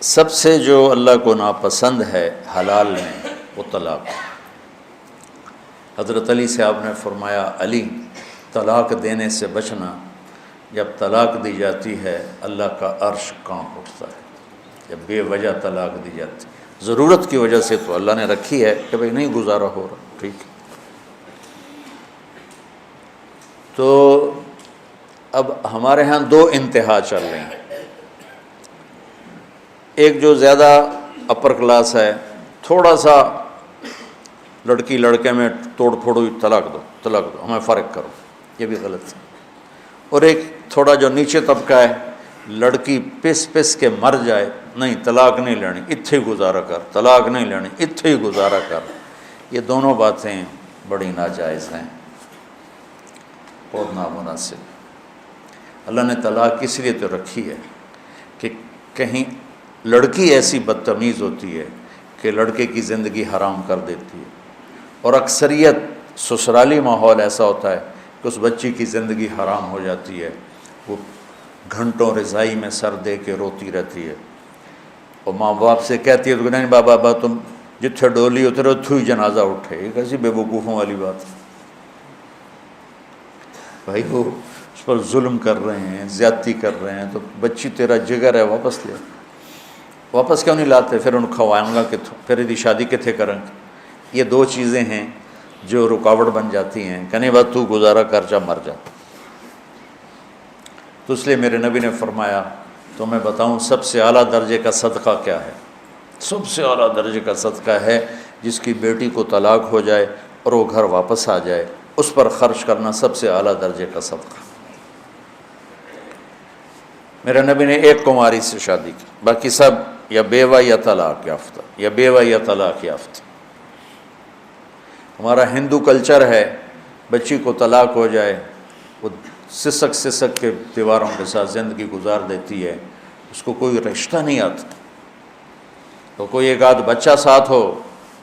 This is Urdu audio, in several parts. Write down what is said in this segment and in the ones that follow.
سب سے جو اللہ کو ناپسند ہے حلال میں وہ طلاق۔ حضرت علی سے آپ نے فرمایا، علی طلاق دینے سے بچنا، جب طلاق دی جاتی ہے اللہ کا عرش کانپ اٹھتا ہے۔ جب بے وجہ طلاق دی جاتی ہے، ضرورت کی وجہ سے تو اللہ نے رکھی ہے کہ بھئی نہیں گزارا ہو رہا، ٹھیک ہے۔ تو اب ہمارے ہاں دو انتہا چل رہی ہیں، ایک جو زیادہ اپر کلاس ہے، تھوڑا سا لڑکی لڑکے میں توڑ پھوڑ ہوئی، طلاق دو ہمیں فرق کرو، یہ بھی غلط ہے۔ اور ایک تھوڑا جو نیچے طبقہ ہے، لڑکی پس پس کے مر جائے، نہیں طلاق نہیں لینی اتھے ہی گزارا کر، طلاق نہیں لینی اتھے ہی گزارا کر، یہ دونوں باتیں بڑی ناجائز ہیں، بہت نامناسب۔ اللہ نے طلاق اس لیے تو رکھی ہے کہ کہیں لڑکی ایسی بدتمیز ہوتی ہے کہ لڑکے کی زندگی حرام کر دیتی ہے، اور اکثریت سسرالی ماحول ایسا ہوتا ہے کہ اس بچی کی زندگی حرام ہو جاتی ہے، وہ گھنٹوں رضائی میں سر دے کے روتی رہتی ہے، اور ماں باپ سے کہتی ہے تو نہیں بابا تم جتھے ڈولی اترے اتھو ہی جنازہ اٹھے، یہ کیسی بے وقوفوں والی بات ہے۔ بھائی وہ اس پر ظلم کر رہے ہیں، زیادتی کر رہے ہیں، تو بچی تیرا جگر ہے، واپس لے، واپس کیوں نہیں لاتے؟ پھر ان کھوائیں گا کتوں، پھر یہ شادی کتنے کریں گے؟ یہ دو چیزیں ہیں جو رکاوٹ بن جاتی ہیں، کہنے بعد تو گزارا کر جا مر جا۔ تو اس لیے میرے نبی نے فرمایا، تو میں بتاؤں سب سے اعلیٰ درجے کا صدقہ کیا ہے؟ سب سے اعلیٰ درجے کا صدقہ ہے جس کی بیٹی کو طلاق ہو جائے اور وہ گھر واپس آ جائے، اس پر خرچ کرنا سب سے اعلیٰ درجے کا صدقہ۔ میرے نبی نے ایک کماری سے شادی کی، باقی سب یا بیوہ یا طلاق یافتہ، یا بیوہ یا طلاق یافتہ۔ ہمارا ہندو کلچر ہے، بچی کو طلاق ہو جائے وہ سسک کے دیواروں کے ساتھ زندگی گزار دیتی ہے، اس کو کوئی رشتہ نہیں آتا، تو کوئی ایک آدھ بچہ ساتھ ہو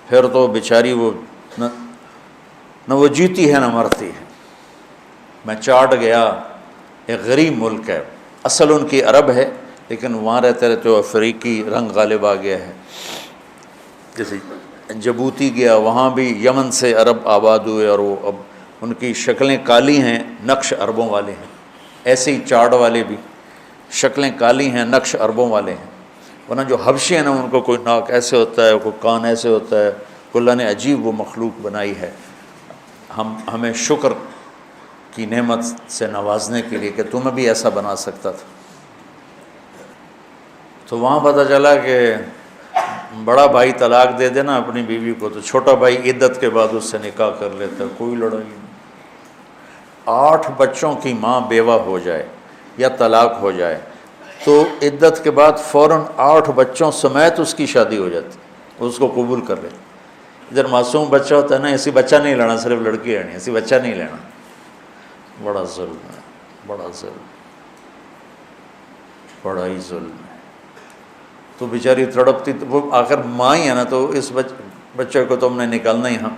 پھر تو بیچاری وہ نہ وہ جیتی ہے نہ مرتی ہے۔ میں چاڈ گیا، ایک غریب ملک ہے، اصل ان کی عرب ہے لیکن وہاں رہتے رہتے وہ افریقی رنگ غالب آ گیا ہے۔ جیسے جبوتی گیا، وہاں بھی یمن سے عرب آباد ہوئے، اور وہ اب ان کی شکلیں کالی ہیں، نقش عربوں والے ہیں، ایسے ہی چاڈ والے بھی شکلیں کالی ہیں، نقش عربوں والے ہیں۔ ورنہ جو حبشی ہیں نا، ان کو کوئی ناک ایسے ہوتا ہے، کوئی کان ایسے ہوتا ہے، اللہ نے عجیب وہ مخلوق بنائی ہے، ہمیں شکر کی نعمت سے نوازنے کے لیے کہ تمہیں بھی ایسا بنا سکتا تھا۔ تو وہاں پتہ چلا کہ بڑا بھائی طلاق دے دینا اپنی بیوی کو تو چھوٹا بھائی عدت کے بعد اس سے نکاح کر لیتا ہے، کوئی لڑائی نہیں۔ 8 بچوں کی ماں بیوہ ہو جائے یا طلاق ہو جائے تو عدت کے بعد فوراً 8 بچوں سمیت اس کی شادی ہو جاتی، اس کو قبول کر لیتے۔ ادھر معصوم بچہ ہوتا ہے نا، ایسی بچہ نہیں لینا، صرف لڑکی لینی، ایسی بچہ نہیں لینا، بڑا ظلم ہے، بڑا ظلم، بڑا ہی ظلم ہے۔ تو بیچاری تڑپتی، وہ آخر ماں ہی ہے نا، تو اس بچے کو تو ہم نے نکالنا ہی۔ ہم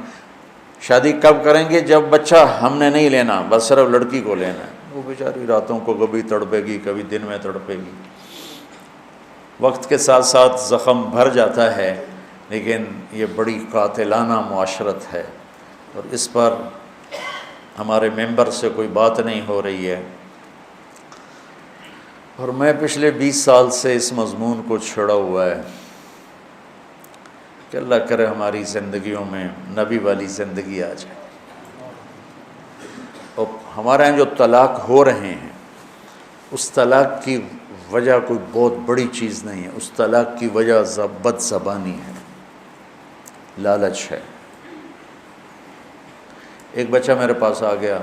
شادی کب کریں گے؟ جب بچہ ہم نے نہیں لینا، بس صرف لڑکی کو لینا ہے۔ وہ بیچاری راتوں کو کبھی تڑپے گی، کبھی دن میں تڑپے گی۔ وقت کے ساتھ ساتھ زخم بھر جاتا ہے، لیکن یہ بڑی قاتلانہ معاشرت ہے، اور اس پر ہمارے ممبر سے کوئی بات نہیں ہو رہی ہے۔ اور میں پچھلے 20 سال سے اس مضمون کو چھڑا ہوا ہے کہ اللہ کرے ہماری زندگیوں میں نبی والی زندگی آ جائے۔ اور ہمارے یہاں جو طلاق ہو رہے ہیں، اس طلاق کی وجہ کوئی بہت بڑی چیز نہیں ہے، اس طلاق کی وجہ بد زبانی ہے، لالچ ہے۔ ایک بچہ میرے پاس آ گیا،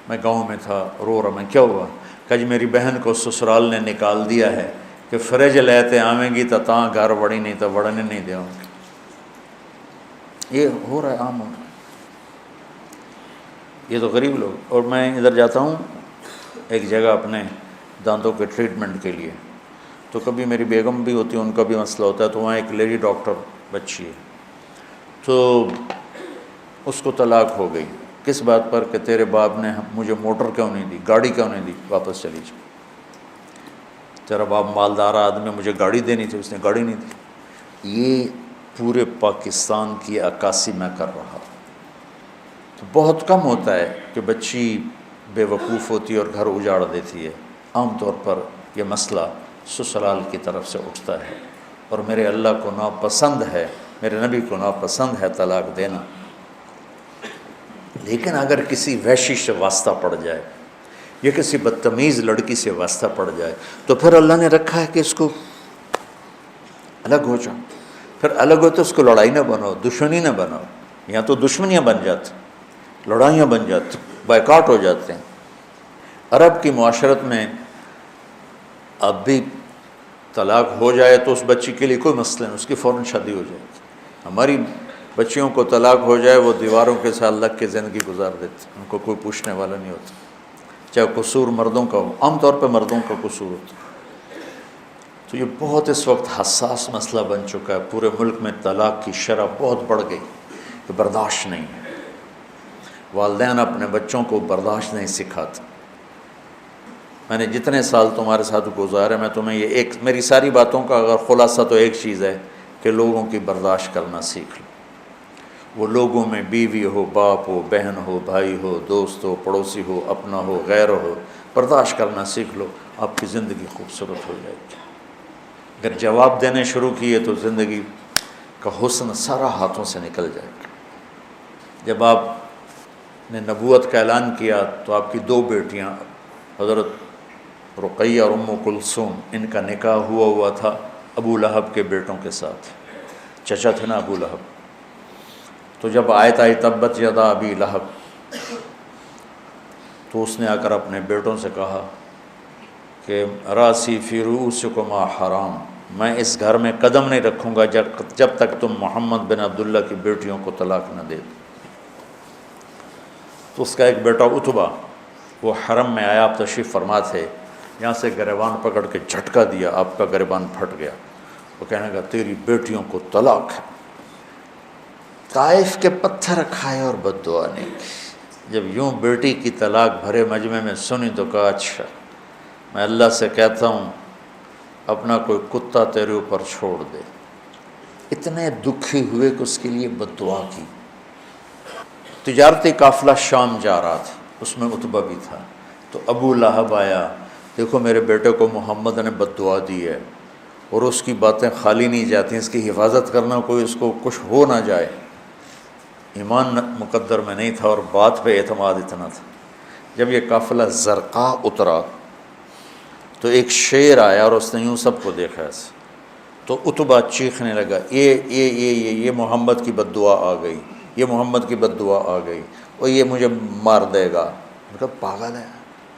میں گاؤں میں تھا، رو رہا، میں کیا ہوا؟ کہ جی میری بہن کو سسرال نے نکال دیا ہے کہ فریج لیتے آویں گی تو تاں گھر وڑی نہیں تو وڑنے نہیں دیا۔ یہ ہو رہا ہے، عام ہو رہا ہے۔ یہ تو غریب لوگ۔ اور میں ادھر جاتا ہوں ایک جگہ اپنے دانتوں کے ٹریٹمنٹ کے لیے، تو کبھی میری بیگم بھی ہوتی ہے، ان کا بھی مسئلہ ہوتا ہے، تو وہاں ایک لیڈی ڈاکٹر بچی ہے، تو اس کو طلاق ہو گئی۔ کس بات پر؟ کہ تیرے باپ نے مجھے موٹر کیوں نہیں دی، گاڑی کیوں نہیں دی، واپس چلی جاؤ۔ تیرا باپ مالدار آدمی، مجھے گاڑی دینی تھی، اس نے گاڑی نہیں دی۔ یہ پورے پاکستان کی عکاسی میں کر رہا۔ تو بہت کم ہوتا ہے کہ بچی بے وقوف ہوتی ہے اور گھر اجاڑ دیتی ہے۔ عام طور پر یہ مسئلہ سسرال کی طرف سے اٹھتا ہے، اور میرے اللہ کو ناپسند ہے، میرے نبی کو ناپسند ہے طلاق دینا۔ لیکن اگر کسی وحشی سے واسطہ پڑ جائے یا کسی بدتمیز لڑکی سے واسطہ پڑ جائے تو پھر اللہ نے رکھا ہے کہ اس کو الگ ہو جاؤ۔ پھر الگ ہو تو اس کو لڑائی نہ بناؤ، دشمنی نہ بناؤ۔ یہاں تو دشمنیاں بن جاتی، لڑائیاں بن جاتی، بائیکاٹ ہو جاتے ہیں۔ عرب کی معاشرت میں اب بھی طلاق ہو جائے تو اس بچی کے لیے کوئی مسئلہ نہیں، اس کی فوراً شادی ہو جائے گی۔ ہماری بچیوں کو طلاق ہو جائے وہ دیواروں کے ساتھ لگ کے زندگی گزار دیتے، ان کو کوئی پوچھنے والا نہیں ہوتا، چاہے قصور مردوں کا ہو، عام طور پہ مردوں کا قصور ہوتا۔ تو یہ بہت اس وقت حساس مسئلہ بن چکا ہے، پورے ملک میں طلاق کی شرح بہت بڑھ گئی کہ برداشت نہیں ہے۔ والدین اپنے بچوں کو برداشت نہیں سکھاتے۔ میں نے جتنے سال تمہارے ساتھ گزارے، میں تمہیں یہ ایک، میری ساری باتوں کا اگر خلاصہ تو ایک چیز ہے کہ لوگوں کی برداشت کرنا سیکھ لو۔ وہ لوگوں میں بیوی ہو، باپ ہو، بہن ہو، بھائی ہو، دوست ہو، پڑوسی ہو، اپنا ہو، غیر ہو، برداشت کرنا سیکھ لو، آپ کی زندگی خوبصورت ہو جائے گی۔ اگر جواب دینے شروع کیے تو زندگی کا حسن سارا ہاتھوں سے نکل جائے گا۔ جب آپ نے نبوت کا اعلان کیا تو آپ کی 2 بیٹیاں حضرت رقیہ اور ام کلثوم، ان کا نکاح ہوا تھا ابو لہب کے بیٹوں کے ساتھ، چچا تھے نا ابو لہب۔ تو جب آیت آئی تبت یدا ابی لہب، تو اس نے آ کر اپنے بیٹوں سے کہا کہ راسی فی رؤوسکما حرام، میں اس گھر میں قدم نہیں رکھوں گا جب تک تم محمد بن عبداللہ کی بیٹیوں کو طلاق نہ دے دو۔ تو اس کا ایک بیٹا عتبہ، وہ حرم میں آیا، آپ تشریف فرما تھے، یہاں سے گریبان پکڑ کے جھٹکا دیا، آپ کا گریبان پھٹ گیا۔ وہ کہنے لگا تیری بیٹیوں کو طلاق ہے۔ طائف کے پتھر کھائے اور بد دعا نہیں کی۔ جب یوں بیٹی کی طلاق بھرے مجمع میں سنی تو کہا اچھا، میں اللہ سے کہتا ہوں اپنا کوئی کتا تیرے اوپر چھوڑ دے۔ اتنے دکھی ہوئے کہ اس کے لیے بد دعا کی۔ تجارتی قافلہ شام جا رہا تھا، اس میں عتبہ بھی تھا۔ تو ابو لہب آیا، دیکھو میرے بیٹے کو محمد نے بد دعا دی ہے، اور اس کی باتیں خالی نہیں جاتی، اس کی حفاظت کرنا، کوئی اس کو کچھ ہو نہ جائے۔ ایمان مقدر میں نہیں تھا اور بات پہ اعتماد اتنا تھا۔ جب یہ قافلہ زرقاء اترا تو ایک شیر آیا اور اس نے یوں سب کو دیکھا ایسے، تو عتبہ چیخنے لگا یہ محمد کی بد دعا آ گئی، یہ محمد کی بد دعا آ گئی، اور یہ مجھے مار دے گا۔ میں کہا پاگل ہے،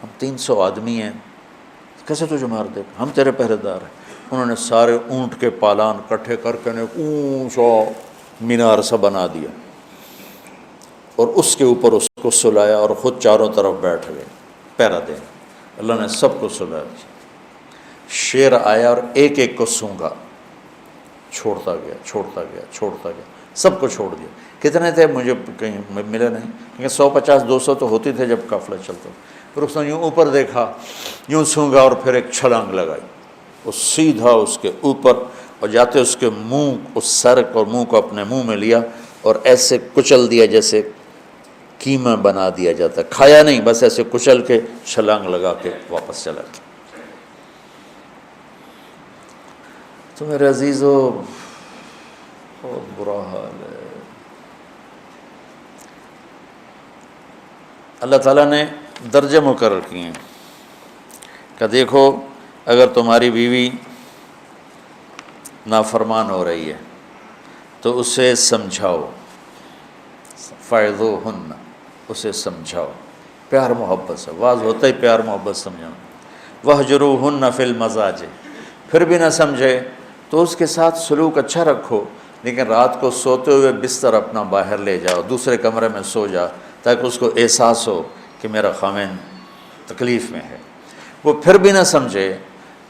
ہم 300 آدمی ہیں، کیسے تجھے مار دے گا، ہم تیرے پہرے دار ہیں۔ انہوں نے سارے اونٹ کے پالان کٹھے کر کے اونچا مینار سا بنا دیا، اور اس کے اوپر اس کو سلایا اور خود چاروں طرف بیٹھ گئے پہرا دیں۔ اللہ نے سب کو سلایا۔ شیر آیا اور ایک ایک کو سونگا، چھوڑتا گیا، سب کو چھوڑ دیا۔ کتنے تھے مجھے کہیں ملے نہیں، کیونکہ 150-200 تو ہوتی تھے جب قافلہ چلتا۔ پھر اس نے یوں اوپر دیکھا، یوں سونگا اور پھر ایک چھلانگ لگائی، وہ سیدھا اس کے اوپر، اور جاتے اس کے منہ، اس سر اور منہ کو اپنے منہ میں لیا اور ایسے کچل دیا جیسے قیمہ بنا دیا جاتا، کھایا نہیں، بس ایسے کچل کے چھلانگ لگا کے واپس چلا گیا۔ تو میرے عزیزو بہت برا حال ہے۔ اللہ تعالیٰ نے درجے مقرر کیے ہیں کہ دیکھو اگر تمہاری بیوی نافرمان ہو رہی ہے تو اسے سمجھاؤ، فَعِظُوهُنَّ، اسے سمجھاؤ، پیار محبت سے، واز ہوتا ہی پیار محبت سمجھانا۔ وَاهْجُرُوهُنَّ فِي الْمَضَاجِعِ، پھر بھی نہ سمجھے تو اس کے ساتھ سلوک اچھا رکھو، لیکن رات کو سوتے ہوئے بستر اپنا باہر لے جاؤ، دوسرے کمرے میں سو جا، تاکہ اس کو احساس ہو کہ میرا خاوند تکلیف میں ہے۔ وہ پھر بھی نہ سمجھے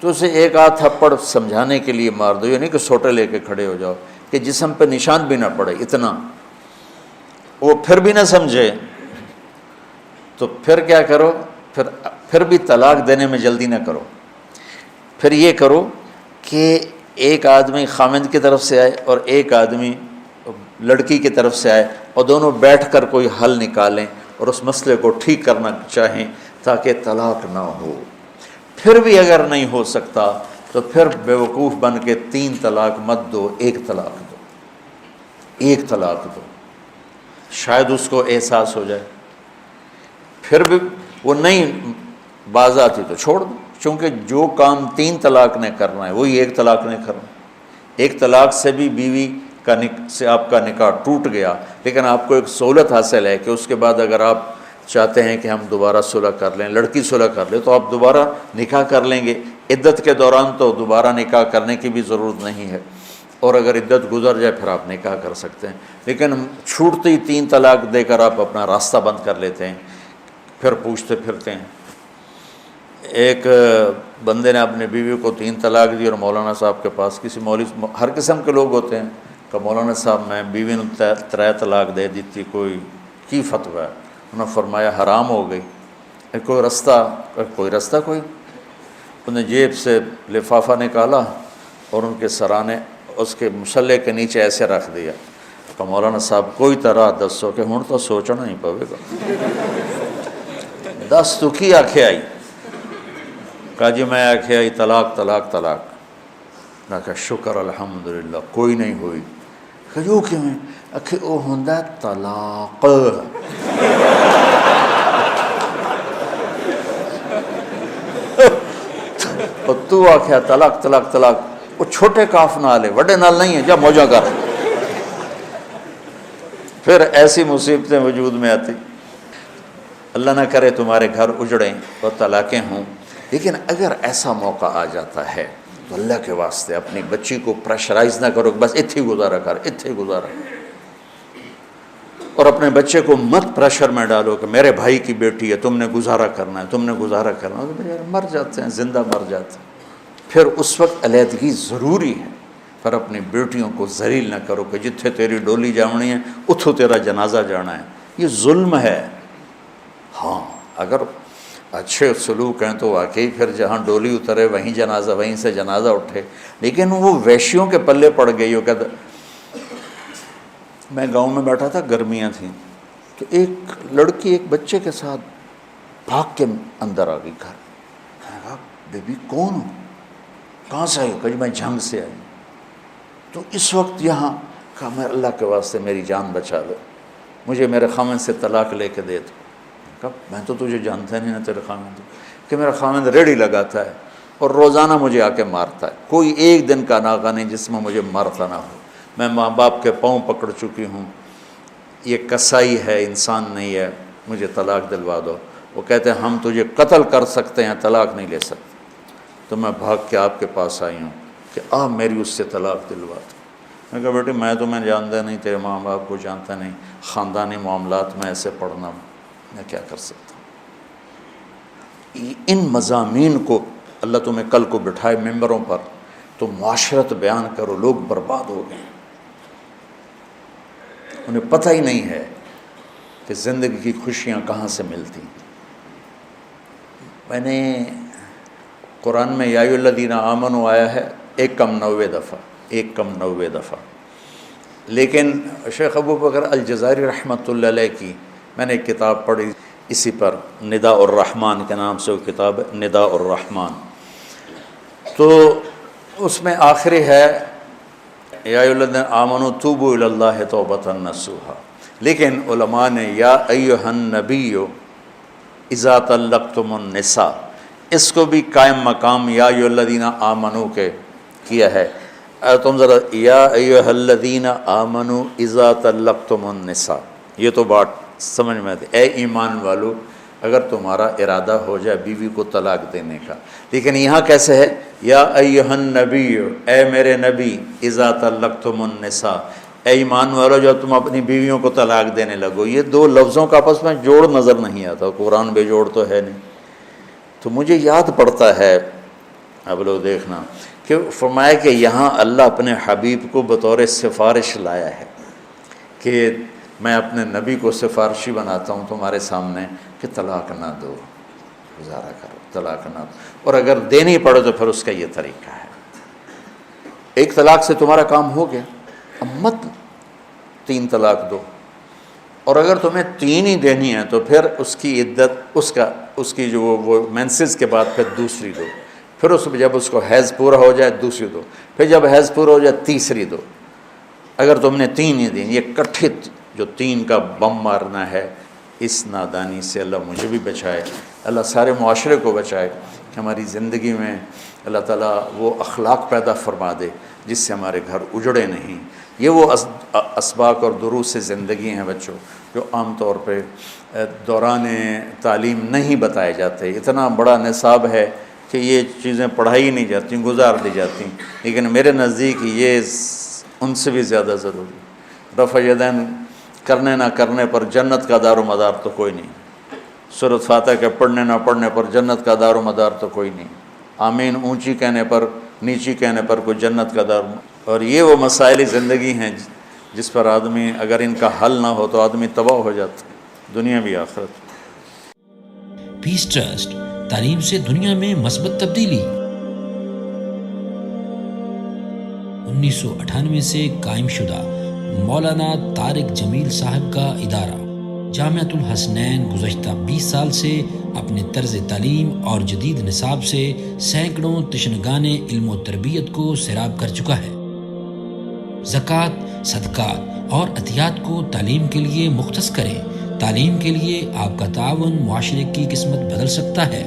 تو اسے ایک آدھ تھپڑ سمجھانے کے لیے مار دو، یہ نہیں کہ سوٹے لے کے کھڑے ہو جاؤ کہ جسم پہ نشان بھی نہ پڑے اتنا۔ وہ پھر بھی نہ سمجھے تو پھر کیا کرو، پھر بھی طلاق دینے میں جلدی نہ کرو، پھر یہ کرو کہ ایک آدمی خامند کی طرف سے آئے اور ایک آدمی لڑکی کی طرف سے آئے اور دونوں بیٹھ کر کوئی حل نکالیں اور اس مسئلے کو ٹھیک کرنا چاہیں تاکہ طلاق نہ ہو۔ پھر بھی اگر نہیں ہو سکتا تو پھر بیوقوف بن کے 3 طلاق مت دو، 1 طلاق دو، 1 طلاق دو، شاید اس کو احساس ہو جائے۔ پھر بھی وہ نہیں باز آتی تو چھوڑ دو، چونکہ جو کام 3 طلاق نے کرنا ہے وہی 1 طلاق نے کرنا ہے۔ 1 طلاق سے بھی بیوی سے آپ کا نکاح ٹوٹ گیا، لیکن آپ کو ایک سہولت حاصل ہے کہ اس کے بعد اگر آپ چاہتے ہیں کہ ہم دوبارہ صلح کر لیں، لڑکی صلح کر لے، تو آپ دوبارہ نکاح کر لیں گے۔ عدت کے دوران تو دوبارہ نکاح کرنے کی بھی ضرورت نہیں ہے، اور اگر عدت گزر جائے پھر آپ نکاح کر سکتے ہیں۔ لیکن چھوٹتی 3 طلاق دے کر آپ اپنا راستہ بند کر لیتے ہیں، پھر پوچھتے پھرتے ہیں۔ ایک بندے نے اپنی بیوی کو 3 طلاق دی اور مولانا صاحب کے پاس، کسی مولوی، ہر قسم کے لوگ ہوتے ہیں، کہ مولانا صاحب میں بیوی نے 3 طلاق دے دیتی، کوئی کی فتویٰ ہے؟ انہوں نے فرمایا حرام ہو گئی، کوئی رستہ کوئی۔ انہوں نے جیب سے لفافہ نکالا اور ان کے سرانے اس کے مسلح کے نیچے ایسے رکھ دیا کہ مولانا صاحب کوئی طرح دسو کہ ہن تو سوچنا ہی پوے گا۔ 10 تو کی آکھے آئی؟ کہا جی میں آکھے آئی طلاق طلاق طلاق۔ میں کہا شکر الحمدللہ کوئی نہیں ہوئی۔ کہ جو کیوں ہے؟ کہ وہ ہوندا طلاق۔ اور تو آکھیا طلاق طلاق طلاق، وہ چھوٹے کاف نال ہے، وڈے نال نہیں ہے، جا موجہ کر۔ پھر ایسی مصیبتیں وجود میں آتی۔ اللہ نہ کرے تمہارے گھر اجڑیں اور طلاقیں ہوں، لیکن اگر ایسا موقع آ جاتا ہے تو اللہ کے واسطے اپنی بچی کو پریشرائز نہ کرو کہ بس اتھے گزارا کر، اتھے گزارا، اور اپنے بچے کو مت پریشر میں ڈالو کہ میرے بھائی کی بیٹی ہے، تم نے گزارا کرنا ہے، تم نے گزارا کرنا ہے۔ تو مر جاتے ہیں، زندہ مر جاتے ہیں۔ پھر اس وقت علیحدگی ضروری ہے، پر اپنی بیٹیوں کو ذلیل نہ کرو کہ جتھے تیری ڈولی جاونی ہے اتھو تیرا جنازہ جانا ہے، یہ ظلم ہے۔ ہاں اگر اچھے سلوک ہیں تو واقعی پھر جہاں ڈولی اترے وہیں جنازہ، وہیں سے جنازہ اٹھے، لیکن وہ ویشیوں کے پلے پڑ گئی ہو۔ کہ میں گاؤں میں بیٹھا تھا، گرمیاں تھیں، تو ایک لڑکی ایک بچے کے ساتھ بھاگ کے اندر آ گئی گھر۔ میں کہا بیبی کون ہو، کہاں سے آئی؟ کہ جی میں جھنگ سے آئی۔ تو اس وقت یہاں کہا میں اللہ کے واسطے میری جان بچا دو، مجھے میرے خامن سے طلاق لے کے دے دو۔ کہا میں تو تجھے جانتا نہیں نا تیرے خامن، کہ میرا خامن ریڑھی لگاتا ہے اور روزانہ مجھے آ کے مارتا ہے، کوئی ایک دن کا ناغہ نہیں جس میں مجھے مارتا نہ ہو۔ میں ماں باپ کے پاؤں پکڑ چکی ہوں، یہ کسائی ہے، انسان نہیں ہے، مجھے طلاق دلوا دو۔ وہ کہتے ہیں ہم تجھے قتل کر سکتے ہیں، طلاق نہیں لے سکتے۔ تو میں بھاگ کے آپ کے پاس آئی ہوں کہ آپ میری اس سے طلاق دلوا دو۔ میں کہا بیٹے میں تمہیں جانتا نہیں، تیرے ماں باپ کو جانتا نہیں، خاندانی معاملات میں ایسے پڑھنا میں کیا کر سکتا ہوں۔ ان مضامین کو اللہ تمہیں کل کو بٹھائے ممبروں پر تو معاشرت بیان کرو، لوگ برباد ہو گئے، انہیں پتہ ہی نہیں ہے کہ زندگی کی خوشیاں کہاں سے ملتی۔ میں نے قرآن میں یا ایھا الذین آمنوا آیا ہے 1 کم 90 دفعہ، لیکن شیخ ابو بکر الجزائری رحمۃ اللہ علیہ کی میں نے ایک کتاب پڑھی اسی پر، نداء الرحمن کے نام سے وہ کتاب ہے، نداء الرحمن۔ تو اس میں آخری ہے یا ایھا الذین آمنوا توبوا الی اللہ توبۃ نصوحا، لیکن علماء نے یا ایھا النبی اذا طلقتم النساء، اس کو بھی قائم مقام یا ایھا الذین آمنوا کے کیا ہے۔ تم ذرا یا ایھا الذین آمنوا اذا طلقتم النساء، یہ تو بات سمجھ میں آتی، اے ایمان والو اگر تمہارا ارادہ ہو جائے بیوی کو طلاق دینے کا، لیکن یہاں کیسے ہے یا ایھا النبی، اے میرے نبی، اذا طلقتم النساء، اے ایمان والو جب تم اپنی بیویوں کو طلاق دینے لگو۔ یہ دو لفظوں کا آپس میں جوڑ نظر نہیں آتا، قرآن بے جوڑ تو ہے نہیں۔ تو مجھے یاد پڑتا ہے، اب لوگ دیکھنا کہ فرمایا کہ یہاں اللہ اپنے حبیب کو بطور سفارش لایا ہے کہ میں اپنے نبی کو سفارشی بناتا ہوں تمہارے سامنے کہ طلاق نہ دو، گزارا کرو۔ طلاق نہ دو، اور اگر دینی پڑے تو پھر اس کا یہ طریقہ ہے۔ ایک طلاق سے تمہارا کام ہو گیا، اب مت 3 طلاق دو، اور اگر تمہیں 3 ہی دینی ہے تو پھر اس کی عدت اس کی جو وہ مینسز کے بعد پھر دوسری دو، پھر جب اس کو حیض پورا ہو جائے دوسری دو، پھر جب حیض پورا ہو جائے تیسری دو۔ اگر تم نے 3 ہی دیں، یہ کٹھے جو 3 کا بم مارنا ہے، اس نادانی سے اللہ مجھے بھی بچائے، اللہ سارے معاشرے کو بچائے کہ ہماری زندگی میں اللہ تعالیٰ وہ اخلاق پیدا فرما دے جس سے ہمارے گھر اجڑے نہیں۔ یہ وہ اسباق اور دروس سے زندگی ہیں بچوں جو عام طور پہ دوران تعلیم نہیں بتائے جاتے۔ اتنا بڑا نصاب ہے کہ یہ چیزیں پڑھائی نہیں جاتی، گزار دی جاتی، لیکن میرے نزدیک یہ ان سے بھی زیادہ ضروری۔ رفع یدین کرنے نہ کرنے پر جنت کا دار و مدار تو کوئی نہیں، سورۃ فاتحہ کے پڑھنے نہ پڑھنے پر جنت کا دار و مدار تو کوئی نہیں، آمین اونچی کہنے پر نیچی کہنے پر کوئی جنت کا دار۔ اور یہ وہ مسائل زندگی ہیں جس پر آدمی اگر ان کا حل نہ ہو تو آدمی تباہ ہو جاتا ہے، دنیا بھی آخرت۔ پیس ٹرسٹ، تعلیم سے دنیا میں مثبت تبدیلی۔ 1998 سے قائم شدہ مولانا طارق جمیل صاحب کا ادارہ جامعۃ الحسنین گزشتہ 20 سال سے اپنے طرز تعلیم اور جدید نصاب سے سینکڑوں تشنگان علم و تربیت کو سیراب کر چکا ہے۔ زکوٰۃ، صدقات اور عطیات کو تعلیم کے لیے مختص کریں۔ تعلیم کے لیے آپ کا تعاون معاشرے کی قسمت بدل سکتا ہے۔